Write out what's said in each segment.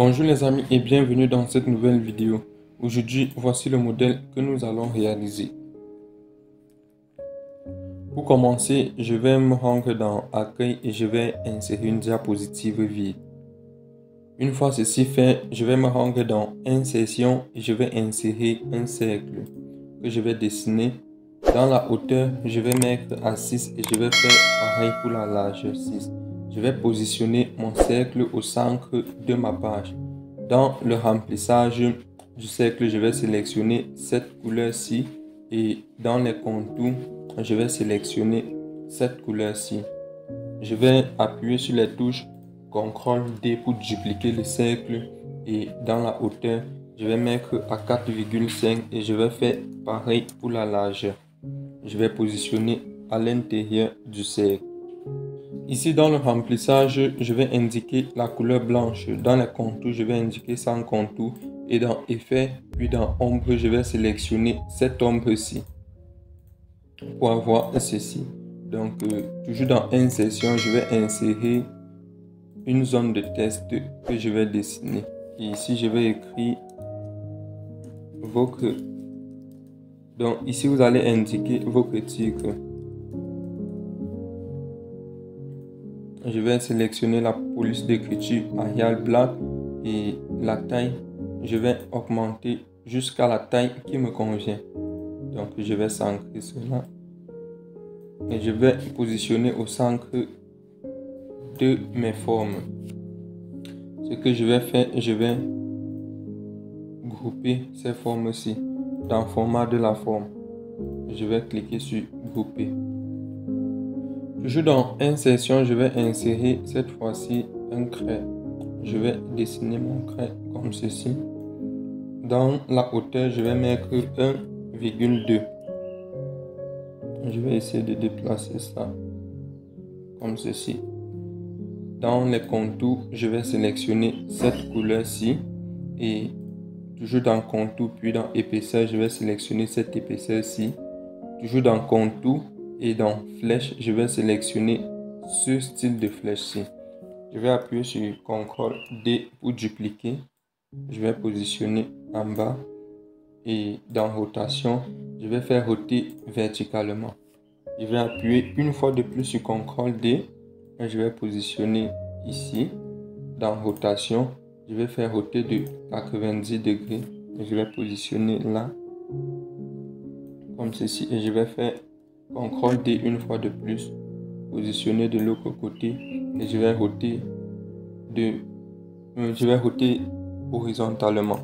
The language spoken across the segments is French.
Bonjour les amis et bienvenue dans cette nouvelle vidéo. Aujourd'hui, voici le modèle que nous allons réaliser. Pour commencer, je vais me rendre dans Accueil et je vais insérer une diapositive vide. Une fois ceci fait, je vais me rendre dans Insertion et je vais insérer un cercle que je vais dessiner. Dans la hauteur, je vais mettre à 6 et je vais faire pareil pour la largeur 6. Je vais positionner mon cercle au centre de ma page. Dans le remplissage du cercle, je vais sélectionner cette couleur-ci et dans les contours, je vais sélectionner cette couleur-ci. Je vais appuyer sur les touches CTRL-D pour dupliquer le cercle et dans la hauteur, je vais mettre à 4,5 et je vais faire pareil pour la largeur. Je vais positionner à l'intérieur du cercle. Ici dans le remplissage, je vais indiquer la couleur blanche. Dans les contours, je vais indiquer sans contour. Et dans Effet, puis dans Ombre, je vais sélectionner cette ombre-ci pour avoir ceci. Donc, toujours dans Insertion, je vais insérer une zone de test que je vais dessiner. Et ici, je vais écrire votre. Donc, ici, vous allez indiquer votre titre. Je vais sélectionner la police d'écriture Arial Black et la taille, je vais augmenter jusqu'à la taille qui me convient. Donc je vais centrer cela et je vais positionner au centre de mes formes. Ce que je vais faire, je vais grouper ces formes-ci dans le format de la forme. Je vais cliquer sur Grouper. Toujours dans Insertion, je vais insérer cette fois-ci un trait. Je vais dessiner mon trait comme ceci. Dans la hauteur, je vais mettre 1,2. Je vais essayer de déplacer ça comme ceci. Dans les contours, je vais sélectionner cette couleur-ci et toujours dans contour puis dans épaisseur, je vais sélectionner cette épaisseur-ci. Toujours dans contour et dans flèche, je vais sélectionner ce style de flèche-ci. Je vais appuyer sur CTRL-D pour dupliquer. Je vais positionner en bas et dans rotation, je vais faire roter verticalement. Je vais appuyer une fois de plus sur CTRL-D et je vais positionner ici. Dans rotation, je vais faire roter de 90 degrés et je vais positionner là comme ceci et je vais faire CTRL-D une fois de plus, positionner de l'autre côté et je vais roter horizontalement.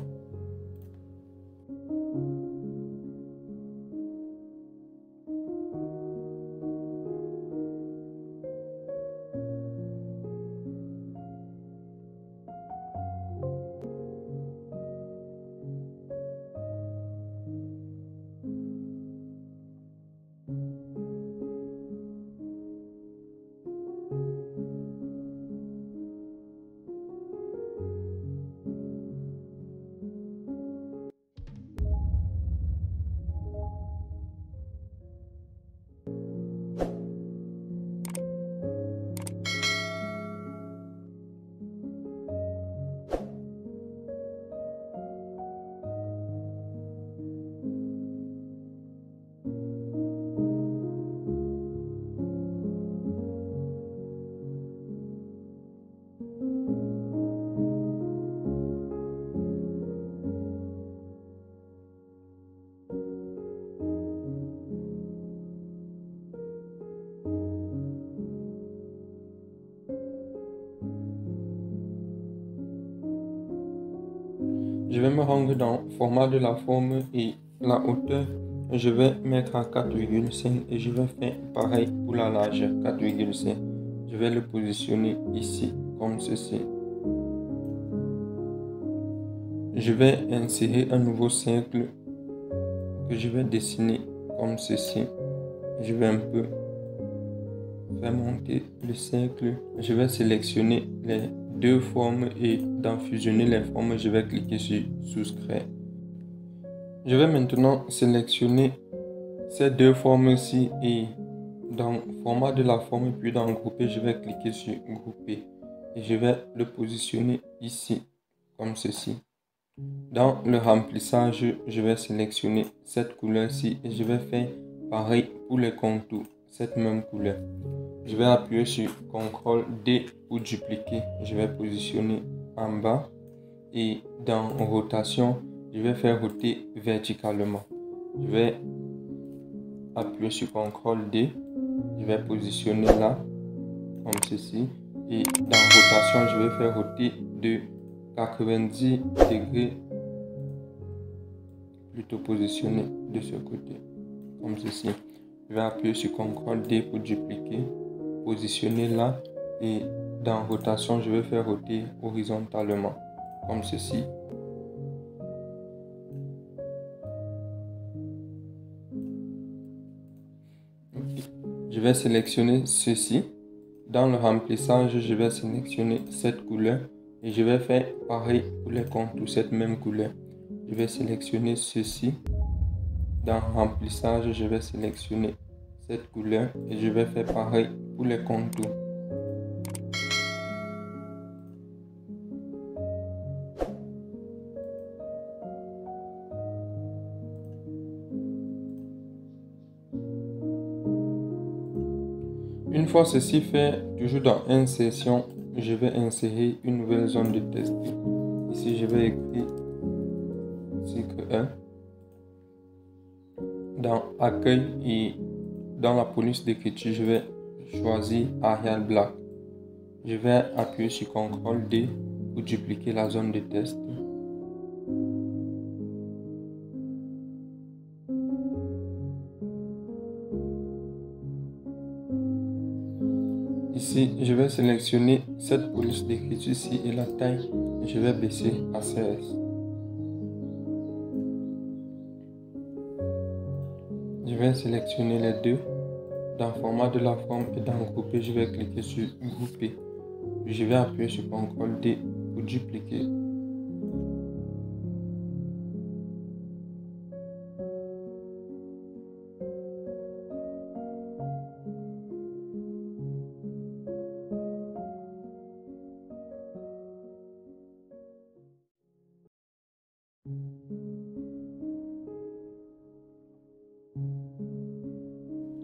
Je vais me rendre dans le format de la forme et la hauteur. Je vais mettre à 4,5 et je vais faire pareil pour la largeur 4,5. Je vais le positionner ici comme ceci. Je vais insérer un nouveau cercle que je vais dessiner comme ceci. Je vais un peu faire monter le cercle. Je vais sélectionner les deux formes et dans fusionner les formes, je vais cliquer sur souscrire. Je vais maintenant sélectionner ces deux formes-ci et dans format de la forme puis dans grouper, je vais cliquer sur grouper et je vais le positionner ici comme ceci. Dans le remplissage, je vais sélectionner cette couleur-ci et je vais faire pareil pour les contours, cette même couleur. Je vais appuyer sur CTRL D pour dupliquer. Je vais positionner en bas et dans rotation, je vais faire roter verticalement. Je vais appuyer sur CTRL D. Je vais positionner là, comme ceci. Et dans rotation, je vais faire roter de 90 degrés, plutôt positionné de ce côté, comme ceci. Je vais appuyer sur CTRL D pour dupliquer, positionner là. Et dans rotation, je vais faire roter horizontalement, comme ceci. Je vais sélectionner ceci. Dans le remplissage, je vais sélectionner cette couleur et je vais faire pareil pour les contours, cette même couleur. Je vais sélectionner ceci. Dans remplissage, je vais sélectionner cette couleur et je vais faire pareil pour les contours. Une fois ceci fait, toujours dans insertion, je vais insérer une nouvelle zone de test. Ici, je vais écrire cycle 1. Dans accueil et dans la police d'écriture, je vais choisir Arial Black. Je vais appuyer sur CTRL D pour dupliquer la zone de test. Ici, je vais sélectionner cette police d'écriture ici et la taille, je vais baisser à 16. Je vais sélectionner les deux. Dans format de la forme et dans grouper, je vais cliquer sur grouper. Puis je vais appuyer sur CTRL D pour dupliquer.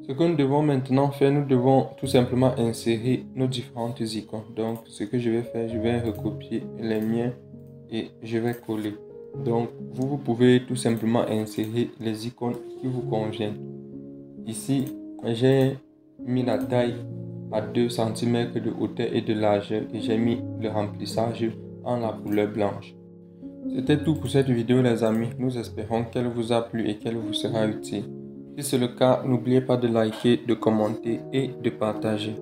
Ce que nous devons maintenant faire, nous devons tout simplement insérer nos différentes icônes. Donc, ce que je vais faire, je vais recopier les miens et je vais coller. Donc, vous pouvez tout simplement insérer les icônes qui vous conviennent. Ici, j'ai mis la taille à 2 cm de hauteur et de largeur et j'ai mis le remplissage en la couleur blanche. C'était tout pour cette vidéo les amis. Nous espérons qu'elle vous a plu et qu'elle vous sera utile. Si c'est le cas, n'oubliez pas de liker, de commenter et de partager.